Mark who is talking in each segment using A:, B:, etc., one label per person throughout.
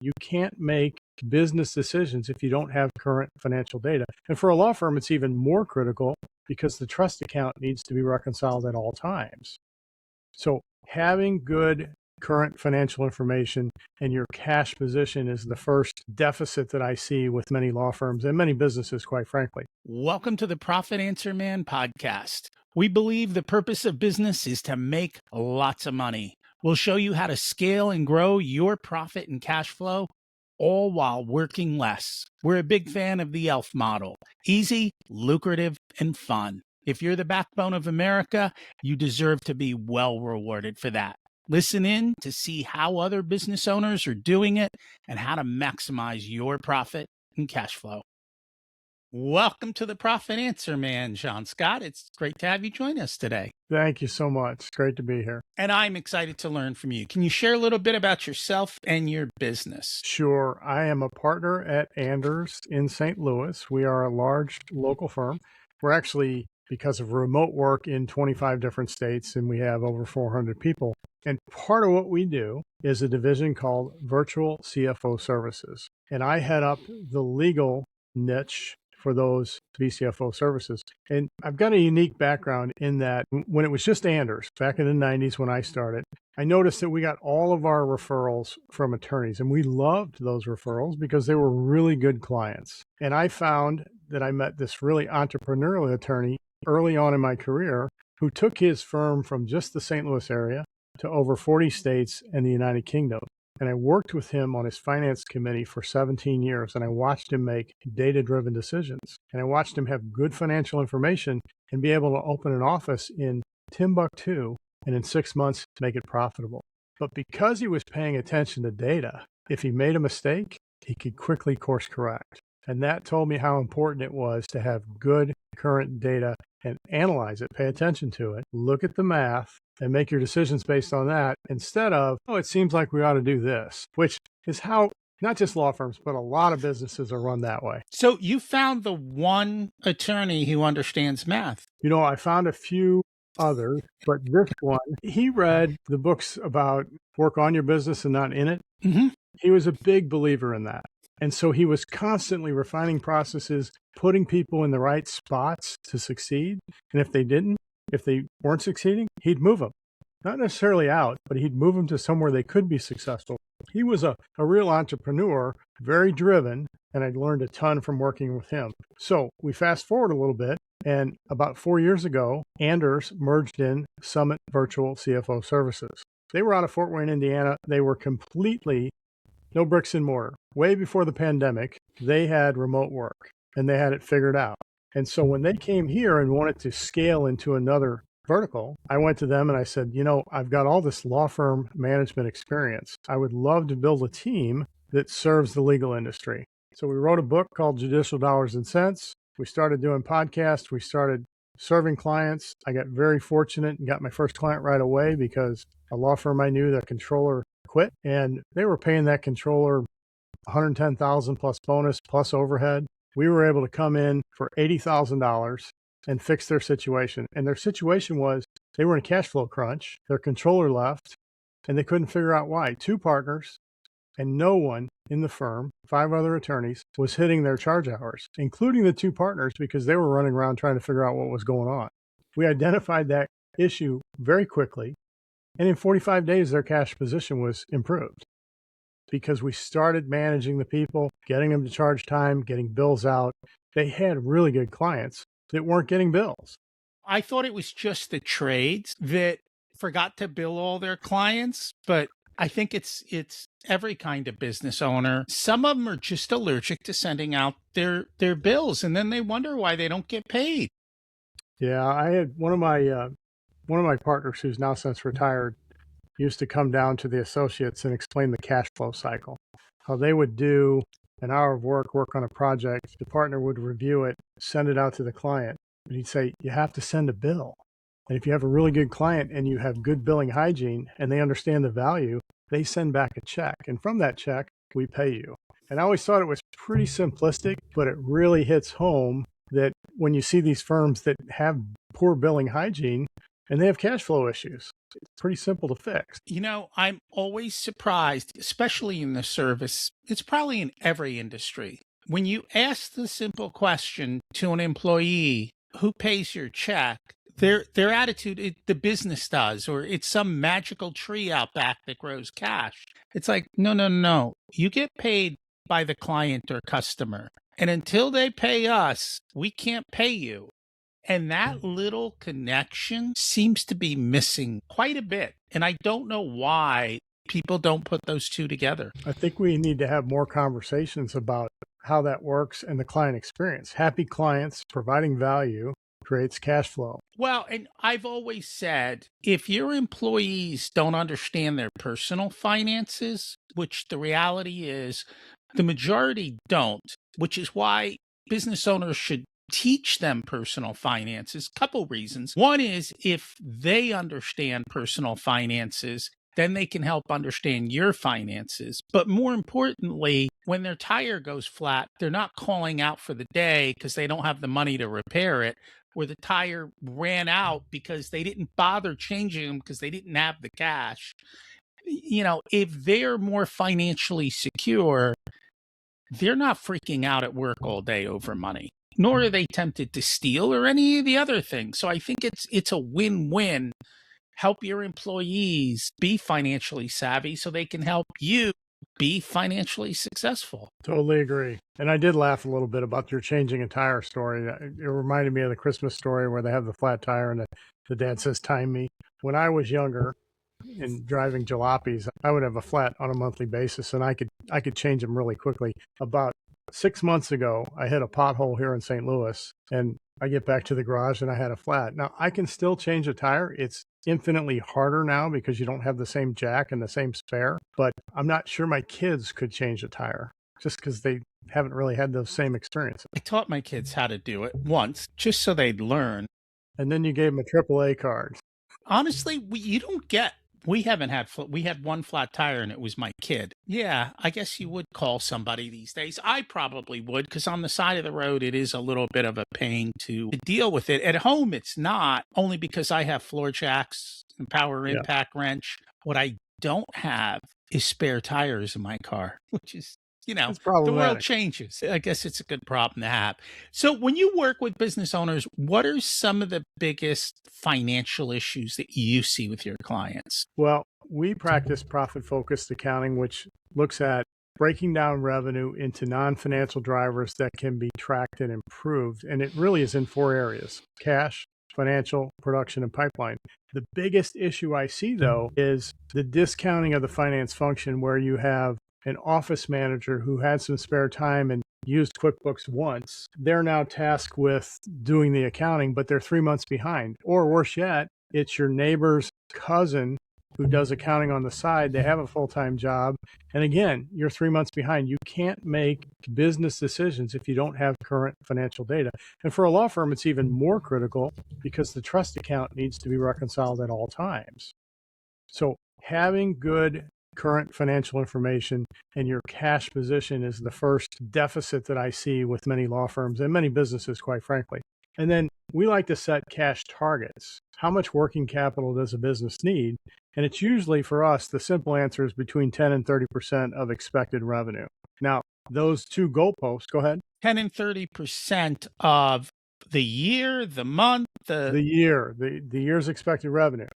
A: You can't make business decisions if you don't have current financial data. And for a law firm, it's even more critical because the trust account needs to be reconciled at all times. So having good current financial information and your cash position is the first deficit that I see with many law firms and many businesses, quite frankly.
B: Welcome to the Profit Answer Man podcast. We believe the purpose of business is to make lots of money. We'll show you how to scale and grow your profit and cash flow, all while working less. We're a big fan of the ELF model: easy, lucrative, and fun. If you're the backbone of America, you deserve to be well rewarded for that. Listen in to see how other business owners are doing it and how to maximize your profit and cash flow. Welcome to the Profit Answer Man, John Scott. It's great to have you join us today.
A: Thank you so much. It's great to be here.
B: And I'm excited to learn from you. Can you share a little bit about yourself and your business?
A: Sure. I am a partner at Anders in St. Louis. We are a large local firm. We're actually, because of remote work, in 25 different states, and we have over 400 people. And part of what we do is a division called Virtual CFO Services. And I head up the legal niche for those VCFO services. And I've got a unique background in that when it was just Anders, back in the 90s when I started, I noticed that we got all of our referrals from attorneys, and we loved those referrals because they were really good clients. And I found that I met this really entrepreneurial attorney early on in my career who took his firm from just the St. Louis area to over 40 states and the United Kingdom. And I worked with him on his finance committee for 17 years, and I watched him make data-driven decisions. And I watched him have good financial information and be able to open an office in Timbuktu and in 6 months make it profitable. But because he was paying attention to data, if he made a mistake, he could quickly course correct. And that told me how important it was to have good current data and analyze it, pay attention to it, look at the math, and make your decisions based on that instead of, oh, it seems like we ought to do this, which is how not just law firms, but a lot of businesses are run that way.
B: So you found the one attorney who understands math.
A: You know, I found a few others, but this one, he read the books about work on your business and not in it.
B: Mm-hmm.
A: He was a big believer in that. And so he was constantly refining processes, putting people in the right spots to succeed. And if they weren't succeeding, he'd move them. Not necessarily out, but he'd move them to somewhere they could be successful. He was a real entrepreneur, very driven, and I'd learned a ton from working with him. So we fast forward a little bit, and about 4 years ago, Anders merged in Summit Virtual CFO Services. They were out of Fort Wayne, Indiana. They were completely no bricks and mortar. Way before the pandemic, they had remote work and they had it figured out. And so when they came here and wanted to scale into another vertical, I went to them and I said, you know, I've got all this law firm management experience. I would love to build a team that serves the legal industry. So we wrote a book called Judicial Dollars and Cents. We started doing podcasts. We started serving clients. I got very fortunate and got my first client right away because a law firm I knew, the controller, quit, and they were paying that controller $110,000 plus bonus plus overhead. We were able to come in for $80,000 and fix their situation. And their situation was they were in a cash flow crunch. Their controller left and they couldn't figure out why. 2 partners and no one in the firm, 5 other attorneys, was hitting their charge hours, including the 2 partners, because they were running around trying to figure out what was going on. We identified that issue very quickly. And in 45 days, their cash position was improved because we started managing the people, getting them to charge time, getting bills out. They had really good clients that weren't getting bills.
B: I thought it was just the trades that forgot to bill all their clients, but I think it's every kind of business owner. Some of them are just allergic to sending out their bills, and then they wonder why they don't get paid.
A: Yeah, I had one of my partners who's now since retired used to come down to the associates and explain the cash flow cycle, how they would do an hour of work on a project. The partner would review it, send it out to the client, and he'd say, you have to send a bill. And if you have a really good client and you have good billing hygiene and they understand the value, they send back a check. And from that check, we pay you. And I always thought it was pretty simplistic, but it really hits home that when you see these firms that have poor billing hygiene and they have cash flow issues, It's pretty simple to fix.
B: I'm always surprised, especially in the service. It's probably in every industry. When you ask the simple question to an employee, who pays your check? Their attitude, the business does, or it's some magical tree out back that grows cash. It's like, no, no, no. You get paid by the client or customer. And until they pay us, we can't pay you. And that little connection seems to be missing quite a bit. And I don't know why people don't put those two together.
A: I think we need to have more conversations about how that works and the client experience. Happy clients providing value creates cash flow.
B: Well, and I've always said if your employees don't understand their personal finances, which the reality is the majority don't, which is why business owners should teach them personal finances. Couple reasons. One is if they understand personal finances, then they can help understand your finances. But more importantly, when their tire goes flat, they're not calling out for the day because they don't have the money to repair it, or the tire ran out because they didn't bother changing them because they didn't have the cash. If they're more financially secure, they're not freaking out at work all day over money, nor are they tempted to steal or any of the other things. So I think it's a win-win. Help your employees be financially savvy so they can help you be financially successful.
A: Totally agree. And I did laugh a little bit about your changing a tire story. It reminded me of the Christmas story where they have the flat tire and the dad says, time me. When I was younger and driving jalopies, I would have a flat on a monthly basis and I could change them really quickly. About 6 months ago, I hit a pothole here in St. Louis and I get back to the garage and I had a flat. Now I can still change a tire. It's infinitely harder now because you don't have the same jack and the same spare, but I'm not sure my kids could change a tire just because they haven't really had those same experiences.
B: I taught my kids how to do it once just so they'd learn.
A: And then you gave them a AAA card.
B: Honestly, we had one flat tire and it was my kid. Yeah, I guess you would call somebody these days. I probably would, because on the side of the road, it is a little bit of a pain to deal with it. At home, it's not, only because I have floor jacks and power impact wrench. What I don't have is spare tires in my car, which is, the world changes. I guess it's a good problem to have. So when you work with business owners, what are some of the biggest financial issues that you see with your clients?
A: Well, we practice profit-focused accounting, which looks at breaking down revenue into non-financial drivers that can be tracked and improved. And it really is in 4 areas: cash, financial, production, and pipeline. The biggest issue I see, though, is the discounting of the finance function, where you have an office manager who had some spare time and used QuickBooks once. They're now tasked with doing the accounting, but they're 3 months behind. Or worse yet, it's your neighbor's cousin who does accounting on the side. They have a full-time job. And again, you're 3 months behind. You can't make business decisions if you don't have current financial data. And for a law firm, it's even more critical because the trust account needs to be reconciled at all times. So having good current financial information and your cash position is the first deficit that I see with many law firms and many businesses, quite frankly. And then we like to set cash targets. How much working capital does a business need? And it's usually, for us, the simple answer is between 10 and 30% of expected revenue. Now, those two goalposts, go ahead.
B: 10 and 30% of the year, the month,
A: the year, the year's expected revenue.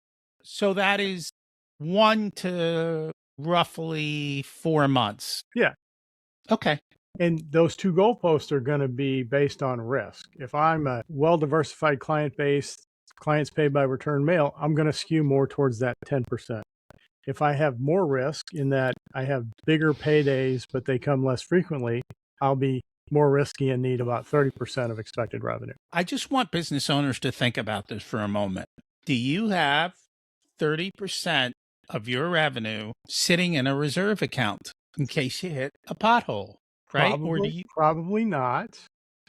B: So that is 1 to roughly 4 months.
A: Yeah.
B: Okay.
A: And those two goalposts are going to be based on risk. If I'm a well-diversified client base, clients paid by return mail, I'm going to skew more towards that 10%. If I have more risk in that I have bigger paydays, but they come less frequently, I'll be more risky and need about 30% of expected revenue.
B: I just want business owners to think about this for a moment. Do you have 30% of your revenue sitting in a reserve account in case you hit a pothole, right?
A: Probably not.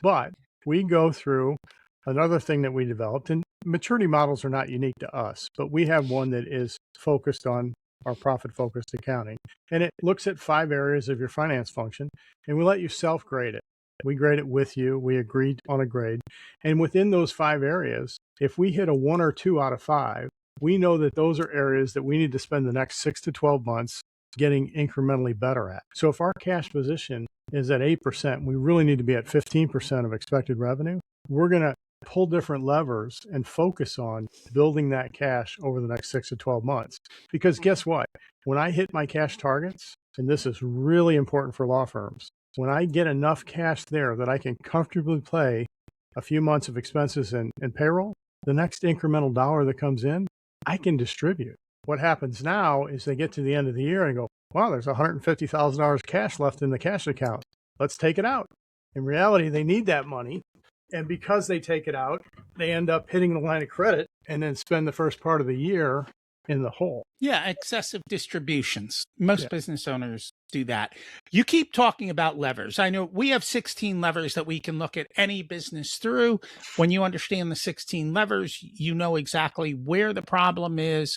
A: But we go through another thing that we developed, and maturity models are not unique to us, but we have one that is focused on our profit-focused accounting. And it looks at 5 areas of your finance function, and we let you self-grade it. We grade it with you. We agreed on a grade. And within those 5 areas, if we hit a 1 or 2 out of 5, we know that those are areas that we need to spend the next 6 to 12 months getting incrementally better at. So if our cash position is at 8%, we really need to be at 15% of expected revenue. We're going to pull different levers and focus on building that cash over the next 6 to 12 months. Because guess what? When I hit my cash targets, and this is really important for law firms, when I get enough cash there that I can comfortably pay a few months of expenses and payroll, the next incremental dollar that comes in, I can distribute. What happens now is they get to the end of the year and go, wow, there's $150,000 cash left in the cash account. Let's take it out. In reality, they need that money. And because they take it out, they end up hitting the line of credit and then spend the first part of the year in the hole.
B: Yeah, excessive distributions. Most business owners do that. You keep talking about levers. I know we have 16 levers that we can look at any business through. When you understand the 16 levers, you know exactly where the problem is,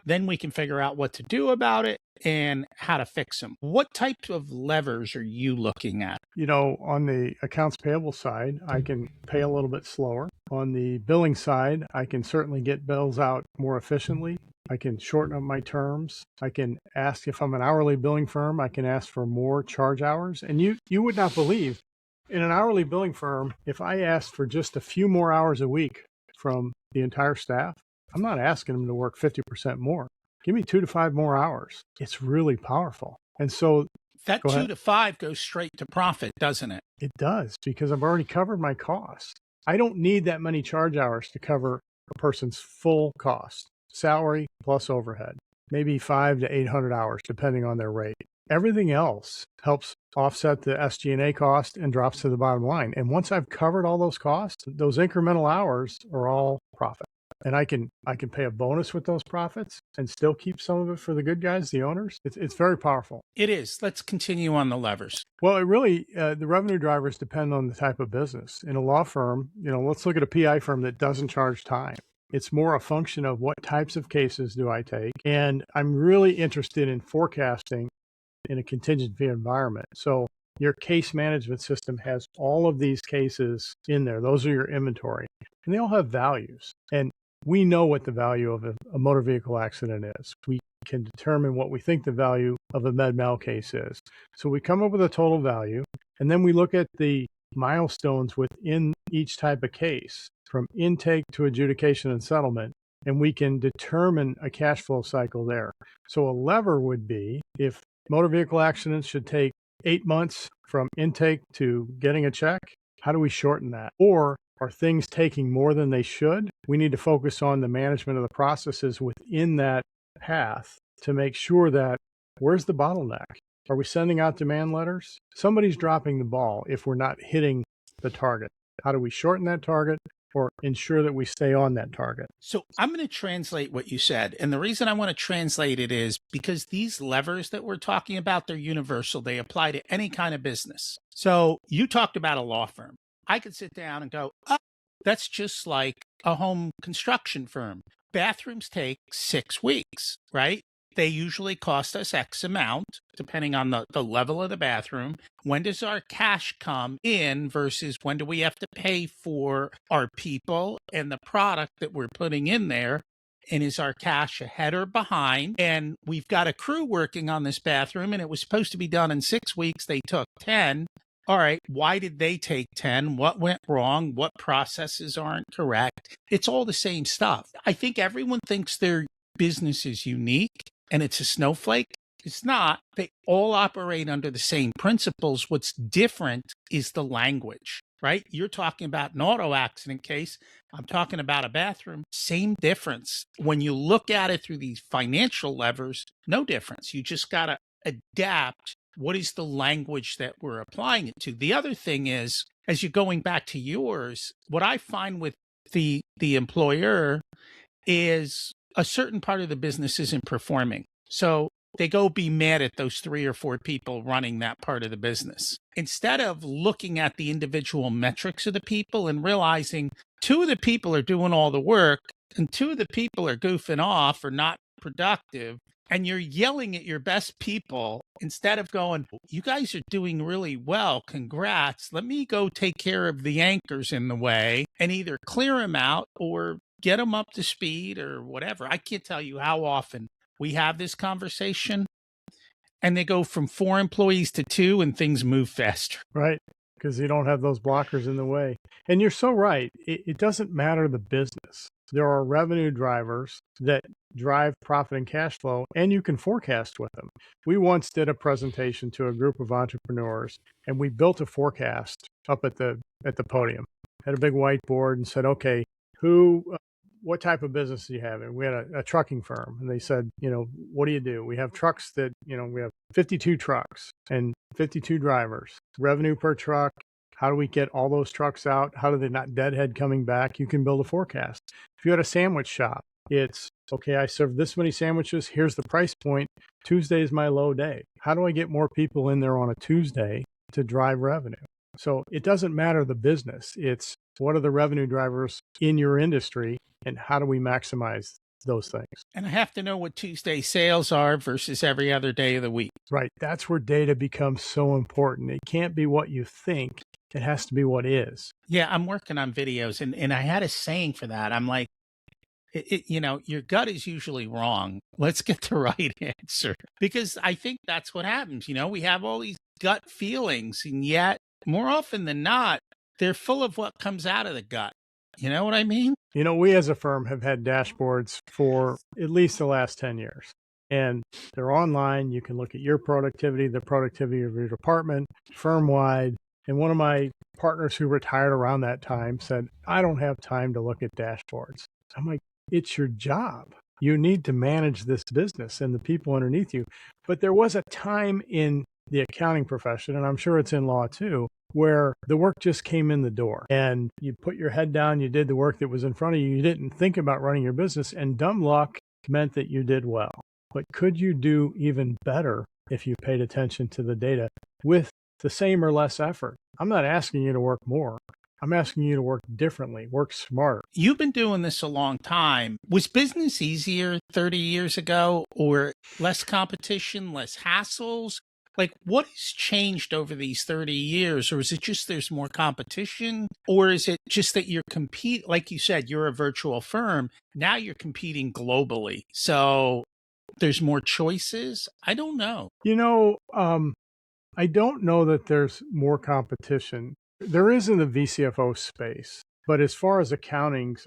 B: then we can figure out what to do about it and how to fix them. What type of levers are you looking at?
A: On the accounts payable side, I can pay a little bit slower. On the billing side, I can certainly get bills out more efficiently. I can shorten up my terms. I can ask, if I'm an hourly billing firm, I can ask for more charge hours. And you would not believe, in an hourly billing firm, if I asked for just a few more hours a week from the entire staff, I'm not asking them to work 50% more. Give me 2 to 5 more hours. It's really powerful. And so
B: that 2 to 5 goes straight to profit, doesn't it?
A: It does, because I've already covered my costs. I don't need that many charge hours to cover a person's full cost, salary plus overhead, maybe 500 to 800 hours, depending on their rate. Everything else helps offset the SG&A cost and drops to the bottom line. And once I've covered all those costs, those incremental hours are all profit. And I can pay a bonus with those profits and still keep some of it for the good guys, the owners. It's very powerful.
B: It is. Let's continue on the levers.
A: Well, it really, the revenue drivers depend on the type of business. In a law firm, let's look at a PI firm that doesn't charge time. It's more a function of what types of cases do I take. And I'm really interested in forecasting in a contingency environment. So your case management system has all of these cases in there. Those are your inventory. And they all have values. And we know what the value of a motor vehicle accident is. We can determine what we think the value of a med mal case is. So we come up with a total value, and then we look at the milestones within each type of case, from intake to adjudication and settlement, and we can determine a cash flow cycle there. So a lever would be, if motor vehicle accidents should take 8 months from intake to getting a check, how do we shorten that? Or are things taking more than they should? We need to focus on the management of the processes within that path to make sure that, where's the bottleneck? Are we sending out demand letters? Somebody's dropping the ball if we're not hitting the target. How do we shorten that target or ensure that we stay on that target?
B: So I'm going to translate what you said. And the reason I want to translate it is because these levers that we're talking about, they're universal. They apply to any kind of business. So you talked about a law firm. I could sit down and go, oh, that's just like a home construction firm. Bathrooms take 6 weeks, right? They usually cost us X amount, depending on the level of the bathroom. When does our cash come in versus when do we have to pay for our people and the product that we're putting in there? And is our cash ahead or behind? And we've got a crew working on this bathroom, and it was supposed to be done in 6 weeks. They took 10. All right, why did they take 10? What went wrong? What processes aren't correct? It's all the same stuff. I think everyone thinks their business is unique and it's a snowflake. It's not. They all operate under the same principles. What's different is the language, right? You're talking about an auto accident case. I'm talking about a bathroom. Same difference. When you look at it through these financial levers, no difference. You just got to adapt. What is the language that we're applying it to? The other thing is, as you're going back to yours, what I find with the employer is a certain part of the business isn't performing. So they go be mad at those 3 or 4 people running that part of the business. Instead of looking at the individual metrics of the people and realizing 2 of the people are doing all the work and 2 of the people are goofing off or not productive, and you're yelling at your best people instead of going, you guys are doing really well, congrats, let me go take care of the anchors in the way and either clear them out or get them up to speed or whatever. I can't tell you how often we have this conversation and they go from 4 employees to 2 and things move faster.
A: Right. Because you don't have those blockers in the way. And you're so right. It doesn't matter the business. There are revenue drivers that drive profit and cash flow, and you can forecast with them. We once did a presentation to a group of entrepreneurs, and we built a forecast up at the podium. Had a big whiteboard and said, okay, what type of business do you have? And we had a trucking firm, and they said, what do you do? We have trucks that, we have 52 trucks and 52 drivers, revenue per truck. How do we get all those trucks out? How do they not deadhead coming back? You can build a forecast. If you had a sandwich shop, it's okay, I serve this many sandwiches. Here's the price point. Tuesday is my low day. How do I get more people in there on a Tuesday to drive revenue? So it doesn't matter the business. It's what are the revenue drivers in your industry and how do we maximize those things?
B: And I have to know what Tuesday sales are versus every other day of the week.
A: Right. That's where data becomes so important. It can't be what you think. It has to be what is.
B: Yeah, I'm working on videos and I had a saying for that. I'm like, your gut is usually wrong. Let's get the right answer. Because I think that's what happens. We have all these gut feelings, and yet more often than not, they're full of what comes out of the gut. You know what I mean?
A: We as a firm have had dashboards for at least the last 10 years. And they're online. You can look at your productivity, the productivity of your department, firm-wide. And one of my partners who retired around that time said, I don't have time to look at dashboards. I'm like, it's your job. You need to manage this business and the people underneath you. But there was a time in the accounting profession, and I'm sure it's in law too, where the work just came in the door and you put your head down, you did the work that was in front of you. You didn't think about running your business, and dumb luck meant that you did well. But could you do even better if you paid attention to the data with the same or less effort? I'm not asking you to work more. I'm asking you to work differently, work smarter.
B: You've been doing this a long time. Was business easier 30 years ago, or less competition, less hassles? Like, what has changed over these 30 years? Or is it just there's more competition? Or is it just that you're like you said, you're a virtual firm. Now you're competing globally. So there's more choices? I don't know.
A: I don't know that there's more competition. There is in the VCFO space, but as far as accountants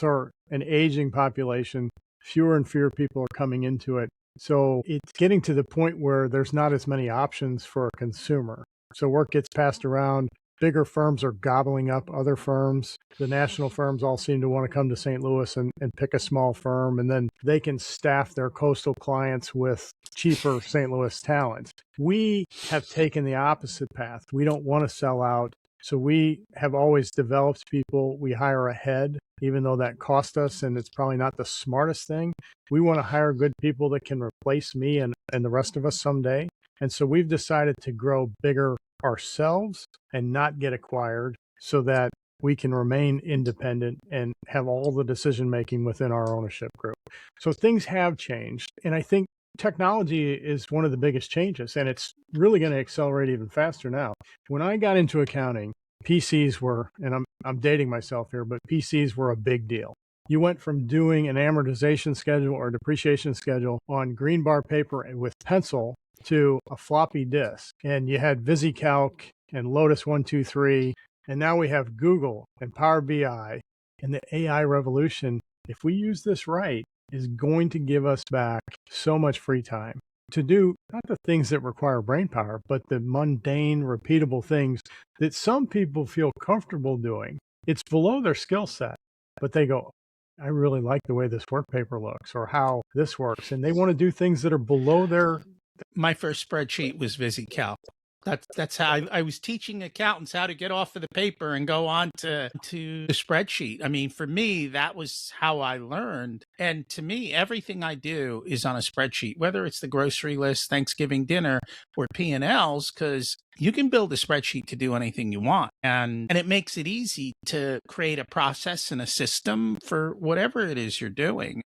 A: are an aging population. Fewer and fewer people are coming into it. So it's getting to the point where there's not as many options for a consumer. So work gets passed around. Bigger firms are gobbling up other firms. The national firms all seem to want to come to St. Louis and pick a small firm, and then they can staff their coastal clients with cheaper St. Louis talent. We have taken the opposite path. We don't want to sell out. So we have always developed people. We hire ahead, even though that cost us, and it's probably not the smartest thing. We want to hire good people that can replace me and the rest of us someday. And so we've decided to grow bigger ourselves and not get acquired so that we can remain independent and have all the decision making within our ownership group. So things have changed. And I think technology is one of the biggest changes, and it's really going to accelerate even faster now. When I got into accounting, PCs were, and I'm dating myself here, but PCs were a big deal. You went from doing an amortization schedule or depreciation schedule on green bar paper with pencil to a floppy disk. And you had VisiCalc and Lotus 123. And now we have Google and Power BI. And the AI revolution, if we use this right, is going to give us back so much free time to do not the things that require brain power, but the mundane, repeatable things that some people feel comfortable doing. It's below their skill set, but they go, I really like the way this work paper looks or how this works. And they want to do things that are below their...
B: My first spreadsheet was VisiCalc. That's how I was teaching accountants how to get off of the paper and go on to the spreadsheet. I mean, for me, that was how I learned. And to me, everything I do is on a spreadsheet, whether it's the grocery list, Thanksgiving dinner, or P&Ls, because you can build a spreadsheet to do anything you want. And it makes it easy to create a process and a system for whatever it is you're doing.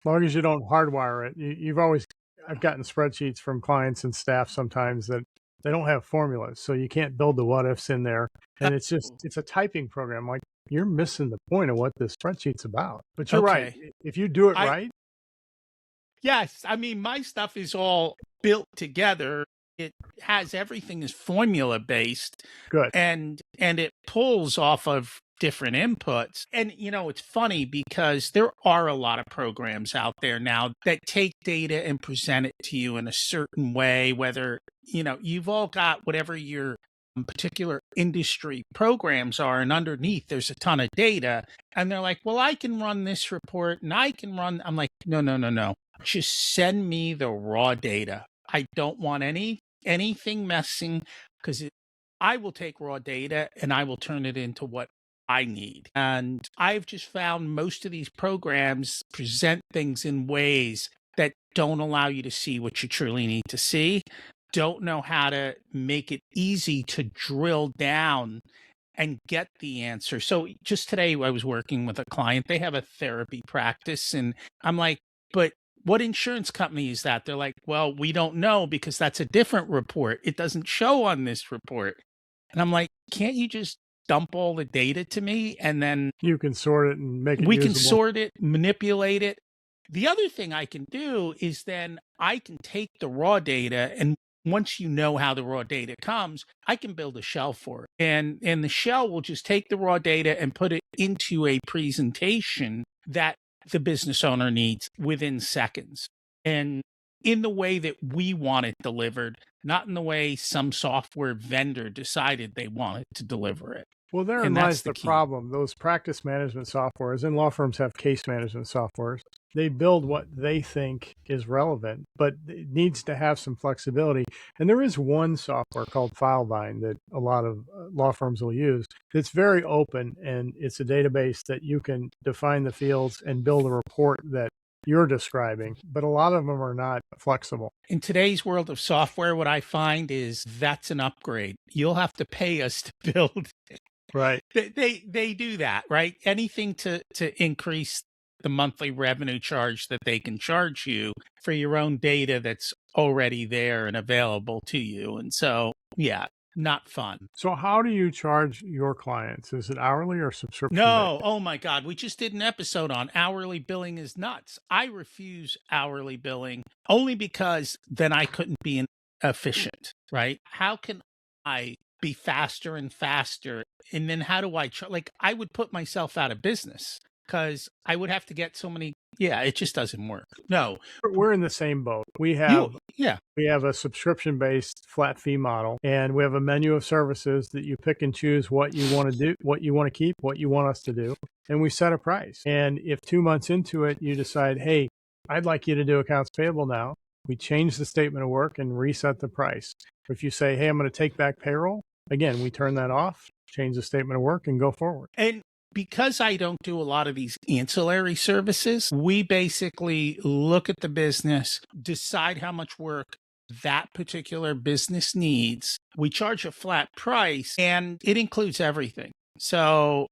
A: As long as you don't hardwire it. I've gotten spreadsheets from clients and staff sometimes that they don't have formulas, so you can't build the what ifs in there. And it's a typing program. Like, you're missing the point of what this spreadsheet's about. But you're right.
B: Okay.
A: If you do it
B: I-
A: right,
B: Yes, I mean, my stuff is all built together. It has everything is formula based,
A: good.
B: and it pulls off of different inputs. And it's funny because there are a lot of programs out there now that take data and present it to you in a certain way, whether you've all got whatever your particular industry programs are, and underneath there's a ton of data, and they're like, well, I can run this report and I can run. I'm like, no, just send me the raw data. I don't want anything messing, because I will take raw data and I will turn it into what I need. And I've just found most of these programs present things in ways that don't allow you to see what you truly need to see, don't know how to make it easy to drill down and get the answer. So just today I was working with a client. They have a therapy practice, and I'm like, but what insurance company is that? They're like, well, we don't know because that's a different report. It doesn't show on this report. And I'm like, can't you just dump all the data to me, and then
A: You can sort it and make it
B: we
A: usable.
B: can sort it, manipulate it? The other thing I can do is then I can take the raw data, and once you know how the raw data comes, I can build a shell for it. And the shell will just take the raw data and put it into a presentation that the business owner needs within seconds, and in the way that we want it delivered, not in the way some software vendor decided they wanted to deliver it.
A: Well, therein
B: And
A: lies
B: that's the
A: the
B: key.
A: problem. Those practice management softwares, and law firms have case management softwares, they build what they think is relevant, but it needs to have some flexibility. And there is one software called FileVine that a lot of law firms will use. It's very open, and it's a database that you can define the fields and build a report that you're describing, but a lot of them are not flexible.
B: In today's world of software, what I find is that's an upgrade. You'll have to pay us to build.
A: Right.
B: They do that, right? Anything to increase the monthly revenue charge that they can charge you for your own data that's already there and available to you. And so, yeah, not fun.
A: So how do you charge your clients? Is it hourly or subscription?
B: No, oh my God. We just did an episode on hourly billing is nuts. I refuse hourly billing only because then I couldn't be efficient, right? How can I be faster and faster? And then how do I like, I would put myself out of business because I would have to get so many. Yeah, it just doesn't work. No,
A: We're in the same boat. We have
B: yeah.
A: We have a subscription-based flat fee model, and we have a menu of services that you pick and choose what you want to do, what you want to keep, what you want us to do, and we set a price. And if 2 months into it, you decide, hey, I'd like you to do accounts payable now, we change the statement of work and reset the price. If you say, hey, I'm going to take back payroll, again, we turn that off, change the statement of work, and go forward.
B: And because I don't do a lot of these ancillary services, we basically look at the business, decide how much work that particular business needs. We charge a flat price, and it includes everything. So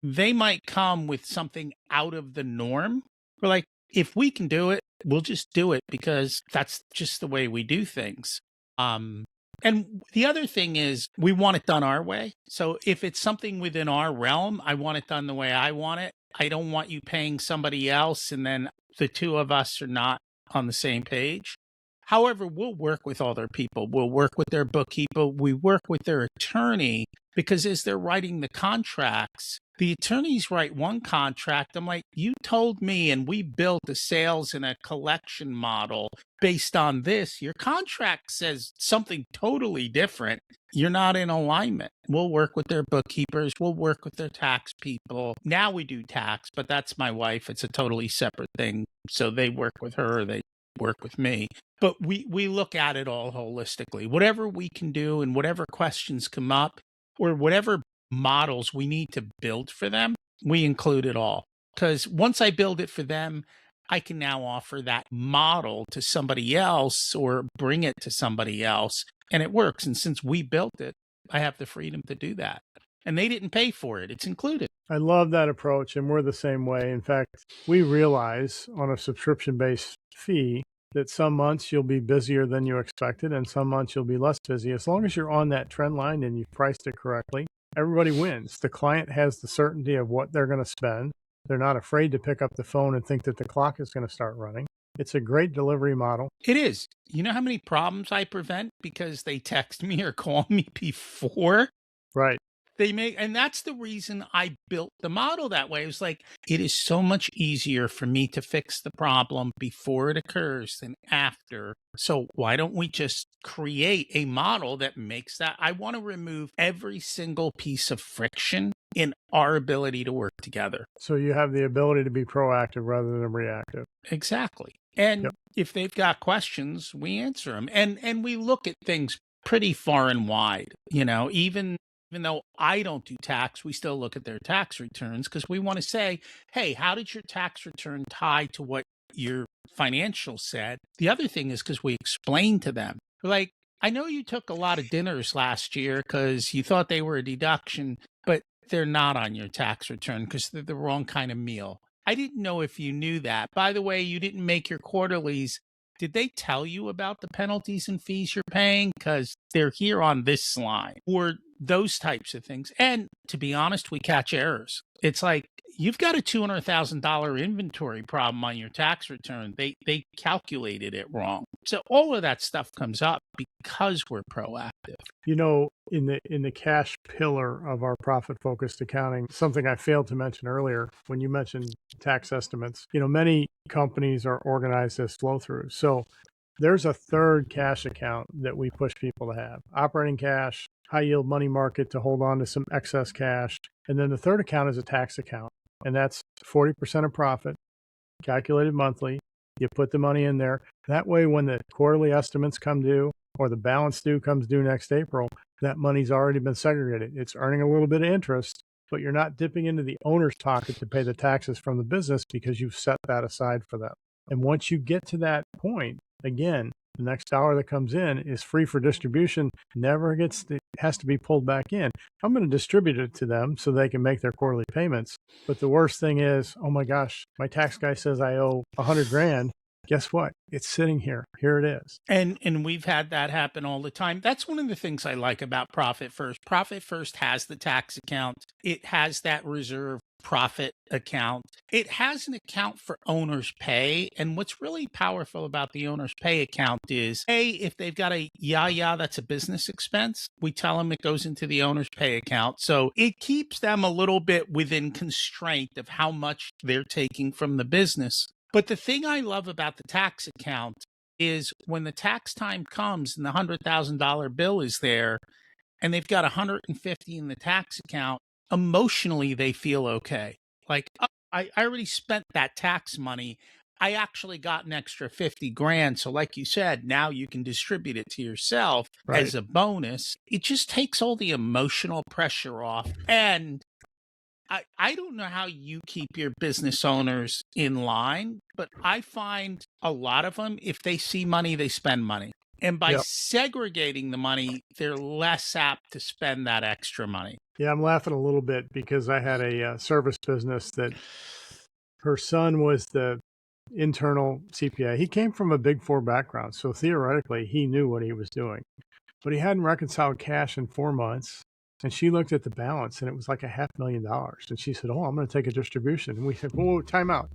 B: they might come with something out of the norm. We're like, if we can do it, we'll just do it because that's just the way we do things. And the other thing is we want it done our way. So if it's something within our realm, I want it done the way I want it. I don't want you paying somebody else and then the two of us are not on the same page. However, we'll work with all their people. We'll work with their bookkeeper. We work with their attorney because as they're writing the contracts, the attorneys write one contract. I'm like, you told me, and we built a sales and a collection model based on this. Your contract says something totally different. You're not in alignment. We'll work with their bookkeepers. We'll work with their tax people. Now we do tax, but that's my wife. It's a totally separate thing. So they work with her. They work with me. But we look at it all holistically. Whatever we can do and whatever questions come up or whatever models we need to build for them, we include it all. Because once I build it for them, I can now offer that model to somebody else or bring it to somebody else, and it works. And since we built it, I have the freedom to do that. And they didn't pay for it. It's included.
A: I love that approach, and we're the same way. In fact, we realize on a subscription-based fee that some months you'll be busier than you expected and some months you'll be less busy. As long as you're on that trend line and you've priced it correctly, everybody wins. The client has the certainty of what they're going to spend. They're not afraid to pick up the phone and think that the clock is going to start running. It's a great delivery model.
B: It is. You know how many problems I prevent because they text me or call me before
A: Right.
B: they make, and that's the reason I built the model that way. It was like, it is so much easier for me to fix the problem before it occurs than after. So why don't we just create a model that makes that? I want to remove every single piece of friction in our ability to work together.
A: So you have the ability to be proactive rather than reactive.
B: Exactly. And
A: Yep.
B: if they've got questions, we answer them. And we look at things pretty far and wide, even though I don't do tax, we still look at their tax returns because we want to say, hey, how did your tax return tie to what your financials said? The other thing is because we explain to them, like, I know you took a lot of dinners last year because you thought they were a deduction, but they're not on your tax return because they're the wrong kind of meal. I didn't know if you knew that. By the way, you didn't make your quarterlies. Did they tell you about the penalties and fees you're paying? Because they're here on this line, or those types of things. And to be honest, we catch errors. It's like, you've got a $200,000 inventory problem on your tax return. They calculated it wrong. So all of that stuff comes up because we're proactive.
A: You know, in the cash pillar of our profit focused accounting, something I failed to mention earlier when you mentioned tax estimates, many companies are organized as flow through. So there's a third cash account that we push people to have: operating cash, high yield money market to hold on to some excess cash. And then the third account is a tax account, and that's 40% of profit calculated monthly. You put the money in there. That way, when the quarterly estimates come due or the balance due comes due next April, that money's already been segregated. It's earning a little bit of interest, but you're not dipping into the owner's pocket to pay the taxes from the business because you've set that aside for them. And once you get to that point, again, the next dollar that comes in is free for distribution, has to be pulled back in. I'm going to distribute it to them so they can make their quarterly payments. But the worst thing is, oh my gosh, my tax guy says I owe 100 grand. Guess what? It's sitting here. Here it is.
B: And we've had that happen all the time. That's one of the things I like about Profit First. Profit First has the tax account. It has that reserve profit account. It has an account for owner's pay. And what's really powerful about the owner's pay account is, A, if they've got a that's a business expense, we tell them it goes into the owner's pay account. So it keeps them a little bit within constraint of how much they're taking from the business. But the thing I love about the tax account is when the tax time comes and the $100,000 bill is there and they've got 150 in the tax account, emotionally they feel okay. Like, oh, I already spent that tax money. I actually got an extra 50 grand. So like you said, now you can distribute it to yourself as a bonus. It just takes all the emotional pressure off. And I don't know how you keep your business owners in line, but I find a lot of them, if they see money, they spend money. And by segregating the money, they're less apt to spend that extra money.
A: Yeah, I'm laughing a little bit because I had a service business that her son was the internal CPA. He came from a Big Four background, so theoretically he knew what he was doing, but he hadn't reconciled cash in 4 months. And she looked at the balance and it was like $500,000. And she said, oh, I'm going to take a distribution. And we said, whoa, time out.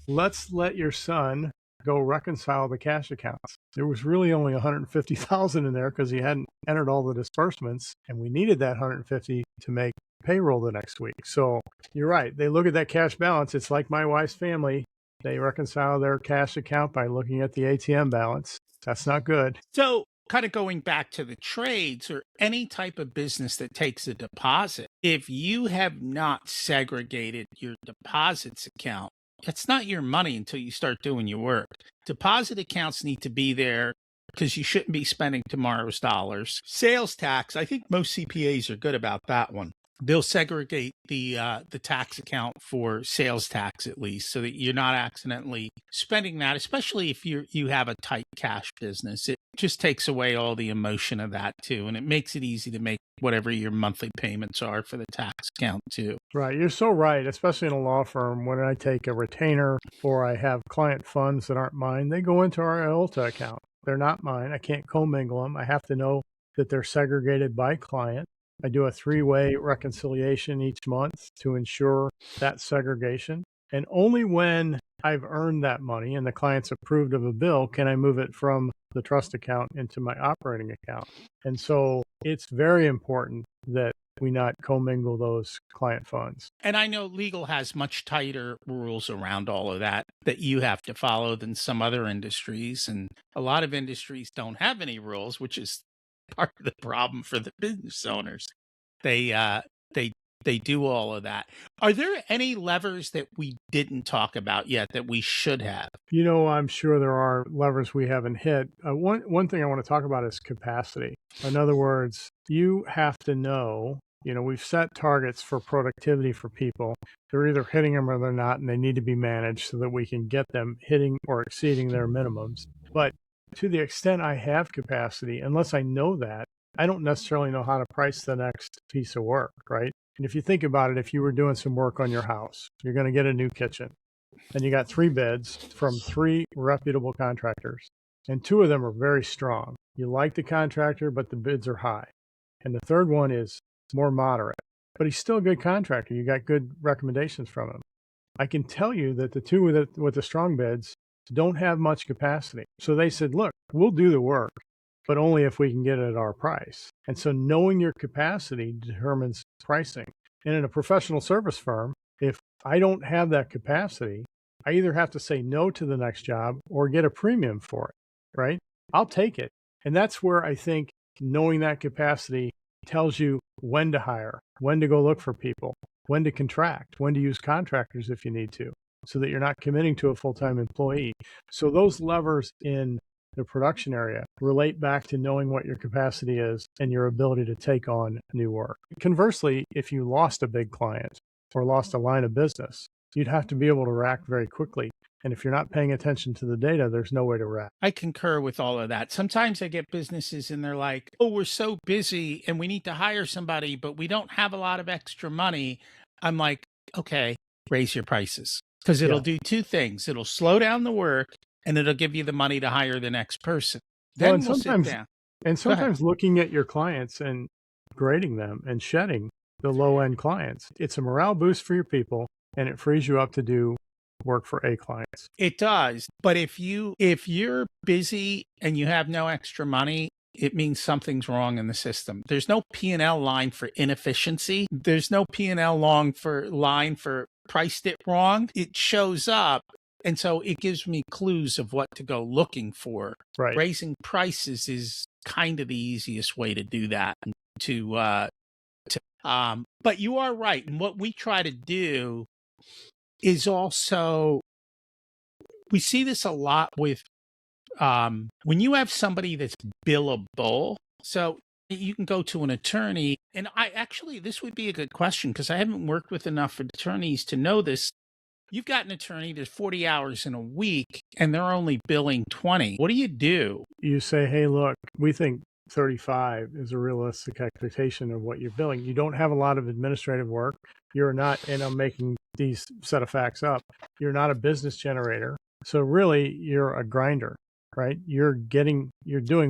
A: Let's let your son go reconcile the cash accounts. There was really only 150,000 in there because he hadn't entered all the disbursements. And we needed that 150 to make payroll the next week. So you're right. They look at that cash balance. It's like my wife's family. They reconcile their cash account by looking at the ATM balance. That's not good.
B: So kind of going back to the trades or any type of business that takes a deposit, if you have not segregated your deposits account, it's not your money until you start doing your work. Deposit accounts need to be there because you shouldn't be spending tomorrow's dollars. Sales tax, I think most CPAs are good about that one. They'll segregate the tax account for sales tax at least, so that you're not accidentally spending that, especially if you have a tight cash business. It just takes away all the emotion of that too, and it makes it easy to make whatever your monthly payments are for the tax account too.
A: Right. You're so right, especially in a law firm. When I take a retainer or I have client funds that aren't mine, they go into our IOLTA account. They're not mine. I can't commingle them. I have to know that they're segregated by client. I do a 3-way reconciliation each month to ensure that segregation. And only when I've earned that money and the client's approved of a bill can I move it from the trust account into my operating account. And so it's very important that we not commingle those client funds.
B: And I know legal has much tighter rules around all of that you have to follow than some other industries. And a lot of industries don't have any rules, which is part of the problem for the business owners. They do all of that. Are there any levers that we didn't talk about yet that we should have?
A: I'm sure there are levers we haven't hit. One thing I want to talk about is capacity. In other words, you have to know, we've set targets for productivity for people. They're either hitting them or they're not, and they need to be managed so that we can get them hitting or exceeding their minimums. But to the extent I have capacity, unless I know that, I don't necessarily know how to price the next piece of work, right? And if you think about it, if you were doing some work on your house, you're going to get a new kitchen, and you got 3 bids from 3 reputable contractors, and 2 of them are very strong. You like the contractor, but the bids are high. And the third one is more moderate, but he's still a good contractor. You got good recommendations from him. I can tell you that the 2 with the strong bids don't have much capacity. So they said, look, we'll do the work, but only if we can get it at our price. And so knowing your capacity determines pricing. And in a professional service firm, if I don't have that capacity, I either have to say no to the next job or get a premium for it, right? I'll take it. And that's where I think knowing that capacity tells you when to hire, when to go look for people, when to contract, when to use contractors if you need to, so that you're not committing to a full-time employee. So those levers in the production area relate back to knowing what your capacity is and your ability to take on new work. Conversely, if you lost a big client or lost a line of business, you'd have to be able to react very quickly. And if you're not paying attention to the data, there's no way to react.
B: I concur with all of that. Sometimes I get businesses and they're like, oh, we're so busy and we need to hire somebody, but we don't have a lot of extra money. I'm like, okay, raise your prices, because it'll do 2 things. It'll slow down the work and it'll give you the money to hire the next person. Then we'll sit down.
A: And sometimes looking at your clients and grading them and shedding the low-end clients, it's a morale boost for your people, and it frees you up to do work for A clients.
B: It does. But if you're busy and you have no extra money, it means something's wrong in the system. There's no P&L line for inefficiency. There's no P&L line for priced it wrong. It shows up. And so it gives me clues of what to go looking for.
A: Right.
B: Raising prices is kind of the easiest way to do that. But you are right. And what we try to do is also, we see this a lot with when you have somebody that's billable. So you can go to an attorney, and this would be a good question because I haven't worked with enough attorneys to know this. You've got an attorney, there's 40 hours in a week, and they're only billing 20. What do?
A: You say, hey, look, we think 35 is a realistic expectation of what you're billing. You don't have a lot of administrative work. You're not, and I'm making these set of facts up, you're not a business generator. So really, you're a grinder, right? You're doing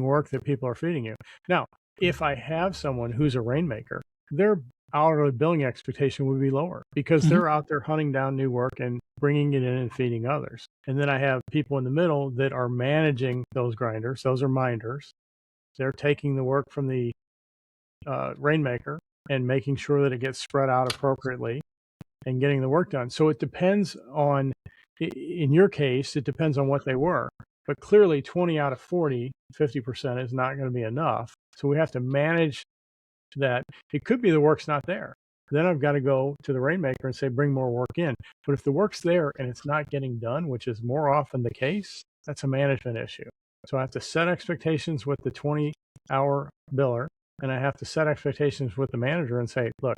A: work that people are feeding you. Now, if I have someone who's a rainmaker, their hourly billing expectation would be lower because they're out there hunting down new work and bringing it in and feeding others. And then I have people in the middle that are managing those grinders. Those are minders. They're taking the work from the rainmaker and making sure that it gets spread out appropriately and getting the work done. So it depends on, in your case, it depends on what they were. But clearly 20 out of 40, 50% is not going to be enough. So we have to manage that. It could be the work's not there. Then I've got to go to the rainmaker and say, bring more work in. But if the work's there and it's not getting done, which is more often the case, that's a management issue. So I have to set expectations with the 20-hour biller, and I have to set expectations with the manager and say, look,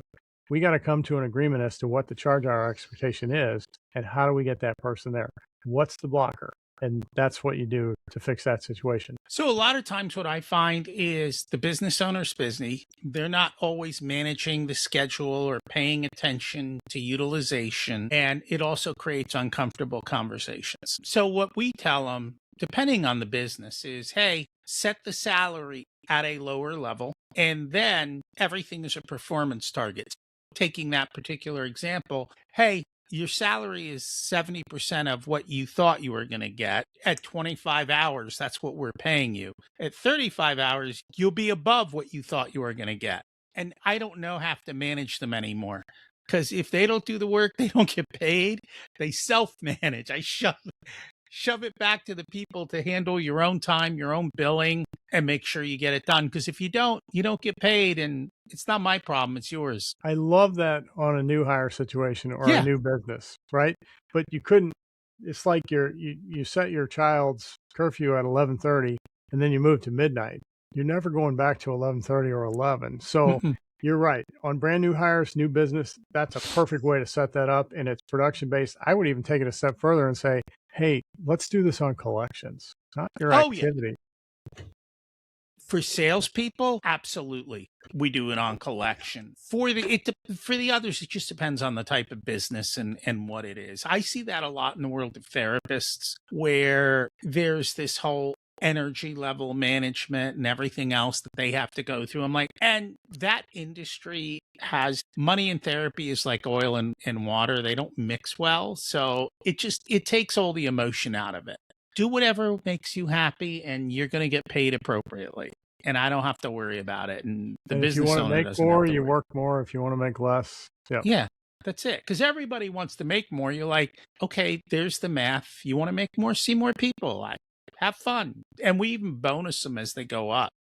A: we got to come to an agreement as to what the charge hour expectation is and how do we get that person there? What's the blocker? And that's what you do to fix that situation.
B: So a lot of times what I find is the business owner's busy. They're not always managing the schedule or paying attention to utilization. And it also creates uncomfortable conversations. So what we tell them, depending on the business, is, hey, set the salary at a lower level. And then everything is a performance target. Taking that particular example, hey, your salary is 70% of what you thought you were going to get. At 25 hours, that's what we're paying you. At 35 hours, you'll be above what you thought you were going to get. And I don't have to manage them anymore, because if they don't do the work, they don't get paid. They self-manage. I shove it back to the people to handle your own time, your own billing, and make sure you get it done. Because if you don't get paid, and it's not my problem, it's yours.
A: I love that on a new hire situation or a
B: Yeah.
A: new business, right? But you couldn't. It's like you set your child's curfew at 11:30, and then you move to midnight. You're never going back to 11:30 or 11. So
B: Mm-mm.
A: you're right. On brand new hires, new business, that's a perfect way to set that up, and it's production based. I would even take it a step further and say, hey, let's do this on collections, not your
B: Oh, yeah.
A: activity.
B: For salespeople, absolutely. We do it on collection. For the others, it just depends on the type of business and what it is. I see that a lot in the world of therapists, where there's this whole energy level management and everything else that they have to go through. I'm like, and that industry has money, in therapy is like oil and water. They don't mix well. So it takes all the emotion out of it. Do whatever makes you happy, and you're going to get paid appropriately. And I don't have to worry about it. And the
A: And if you
B: business
A: want to
B: owner
A: make
B: doesn't have
A: more,
B: to
A: you
B: worry.
A: work more. If you want to make less, yeah.
B: Yeah, that's it. Because everybody wants to make more. You're like, okay, there's the math. You want to make more, see more people. Have fun. And we even bonus them as they go up.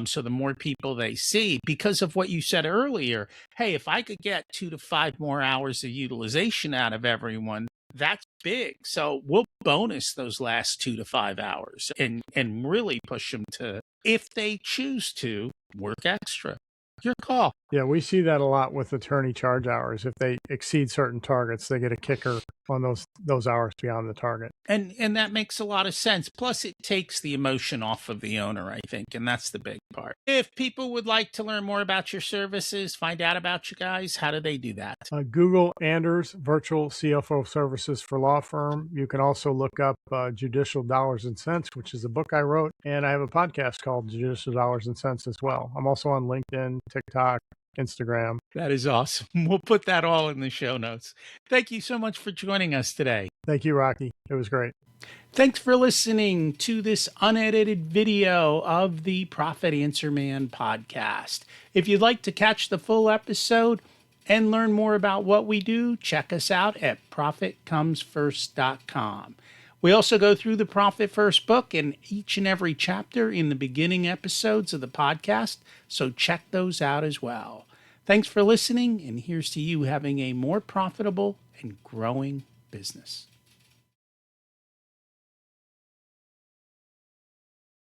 B: So the more people they see, because of what you said earlier, hey, if I could get 2 to 5 more hours of utilization out of everyone, that's big. So we'll bonus those last 2 to 5 hours and really push them to, if they choose to, work extra. Your call.
A: Yeah, we see that a lot with attorney charge hours. If they exceed certain targets, they get a kicker on those hours beyond the target.
B: And that makes a lot of sense. Plus, it takes the emotion off of the owner, I think, and that's the big part. If people would like to learn more about your services, find out about you guys, how do they do that?
A: Google Anders Virtual CFO Services for Law Firm. You can also look up Judicial Dollars and Cents, which is a book I wrote, and I have a podcast called Judicial Dollars and Cents as well. I'm also on LinkedIn, TikTok, Instagram.
B: That is awesome. We'll put that all in the show notes. Thank you so much for joining us today.
A: Thank you, Rocky. It was great.
B: Thanks for listening to this unedited video of the Profit Answer Man podcast. If you'd like to catch the full episode and learn more about what we do, check us out at profitcomesfirst.com. We also go through the Profit First book in each and every chapter in the beginning episodes of the podcast, so check those out as well. Thanks for listening, and here's to you having a more profitable and growing business.